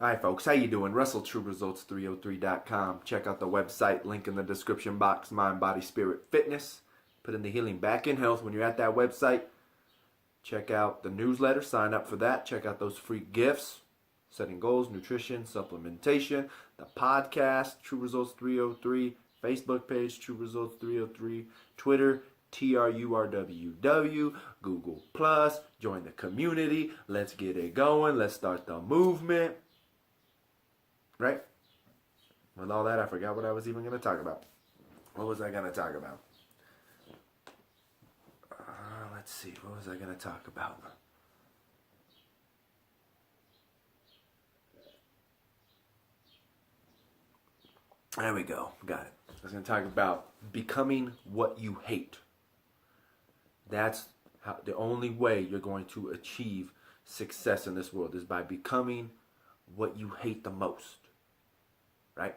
Hi folks, how you doing? Russell, TrueResults303.com. Check out the website, link in the description box, Mind, Body, Spirit, Fitness. Put in the healing back in health. When you're at that website, check out the newsletter, sign up for that. Check out those free gifts, setting goals, nutrition, supplementation, the podcast, True Results 303, Facebook page, True Results 303, Twitter, TRURWW, Google Plus, join the community. Let's get it going. Let's start the movement. Right? With all that, I forgot what I was even going to talk about. What was I going to talk about? Let's see. What was I going to talk about? There we go. Got it. I was going to talk about becoming what you hate. That's how the only way you're going to achieve success in this world is by becoming what you hate the most. Right?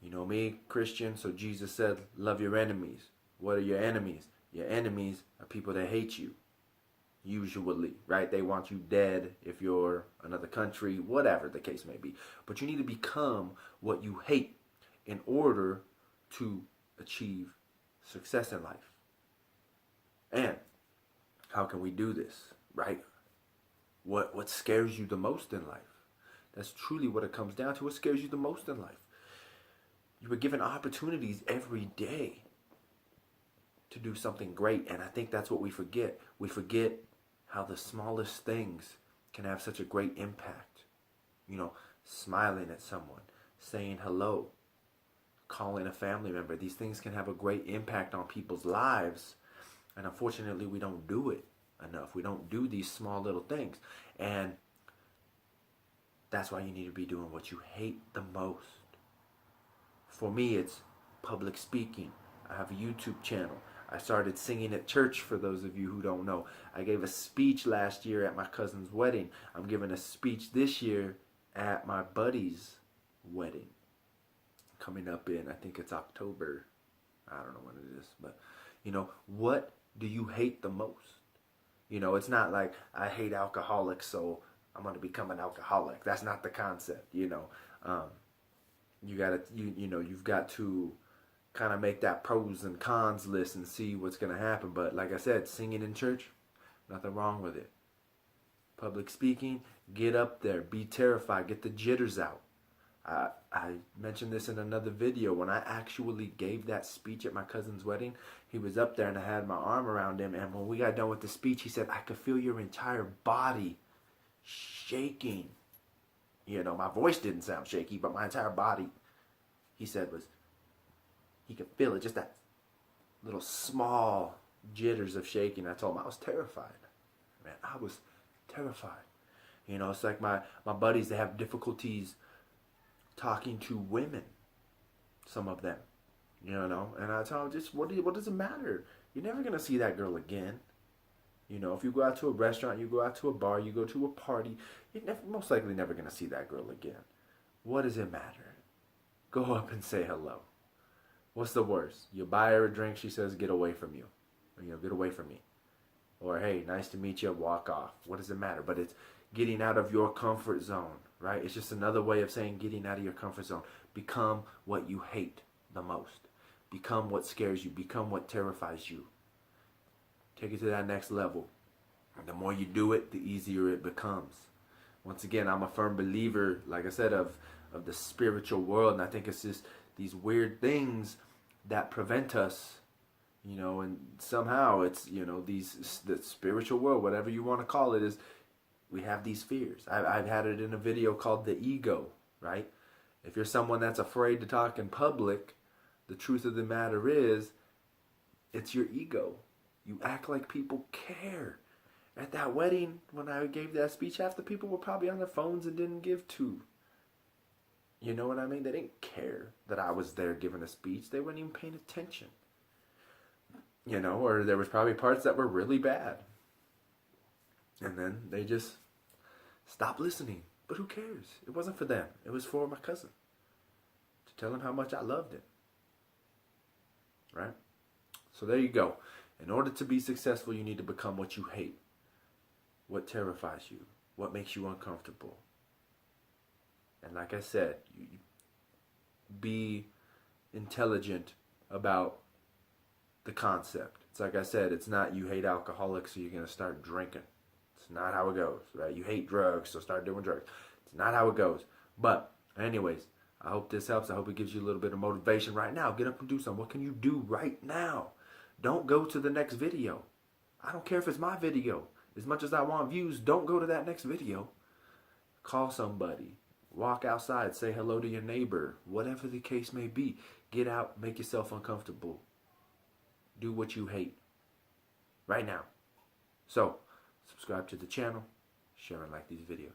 You know me, Christian, so Jesus said, love your enemies. What are your enemies? Your enemies are people that hate you. Usually, right? They want you dead if you're another country, whatever the case may be. But you need to become what you hate in order to achieve success in life. And how can we do this, right? What scares you the most in life? That's truly what it comes down to. What scares you the most in life? You were given opportunities every day to do something great, and I think that's what we forget. We forget how the smallest things can have such a great impact. You know, smiling at someone, saying hello, calling a family member. These things can have a great impact on people's lives, and unfortunately we don't do it enough. We don't do these small little things, and that's why you need to be doing what you hate the most. For me, it's public speaking. I have a YouTube channel. I started singing at church, for those of you who don't know. I gave a speech last year at my cousin's wedding. I'm giving a speech this year at my buddy's wedding. Coming up in, I think it's October. I don't know when it is. But, you know, what do you hate the most? You know, it's not like I hate alcoholics, so I'm going to become an alcoholic. That's not the concept, you know. You've got to kind of make that pros and cons list and see what's going to happen. But like I said, singing in church, nothing wrong with it. Public speaking, get up there, be terrified, get the jitters out. I mentioned this in another video. When I actually gave that speech at my cousin's wedding, he was up there and I had my arm around him, and when we got done with the speech, he said, I could feel your entire body shaking. You know, my voice didn't sound shaky, but my entire body, he said, he could feel it, just that little small jitters of shaking. I told him I was terrified. Man, I was terrified. You know, it's like my buddies, they have difficulties talking to women, some of them, you know, and I tell them, just what does it matter? You're never going to see that girl again. You know, if you go out to a restaurant, you go out to a bar, you go to a party, you're most likely never going to see that girl again. What does it matter? Go up and say hello. What's the worst? You buy her a drink, she says, get away from you. Or, you know, get away from me. Or, hey, nice to meet you, walk off. What does it matter? But it's getting out of your comfort zone, right? It's just another way of saying getting out of your comfort zone. Become what you hate the most. Become what scares you. Become what terrifies you. Take it to that next level. And the more you do it, the easier it becomes. Once again, I'm a firm believer, like I said, of the spiritual world. And I think it's just these weird things that prevent us, you know, and somehow it's, you know, the spiritual world, whatever you want to call it, is we have these fears. I've had it in a video called The Ego, right? If you're someone that's afraid to talk in public, the truth of the matter is, it's your ego. You act like people care. At that wedding, when I gave that speech, half the people were probably on their phones and didn't give two. You know what I mean? They didn't care that I was there giving a speech. They weren't even paying attention. You know, or there was probably parts that were really bad. And then they just stopped listening. But who cares? It wasn't for them. It was for my cousin. To tell him how much I loved him. Right? So there you go. In order to be successful, you need to become what you hate. What terrifies you. what makes you uncomfortable. And like I said, be intelligent about the concept. It's like I said, it's not you hate alcoholics, so you're going to start drinking. It's not how it goes, right? You hate drugs, so start doing drugs. It's not how it goes. But anyways, I hope this helps. I hope it gives you a little bit of motivation right now. Get up and do something. What can you do right now? Don't go to the next video. I don't care if it's my video. As much as I want views, don't go to that next video. Call somebody. Walk outside. Say hello to your neighbor. Whatever the case may be. Get out. Make yourself uncomfortable. Do what you hate. Right now. So, subscribe to the channel. Share and like these videos.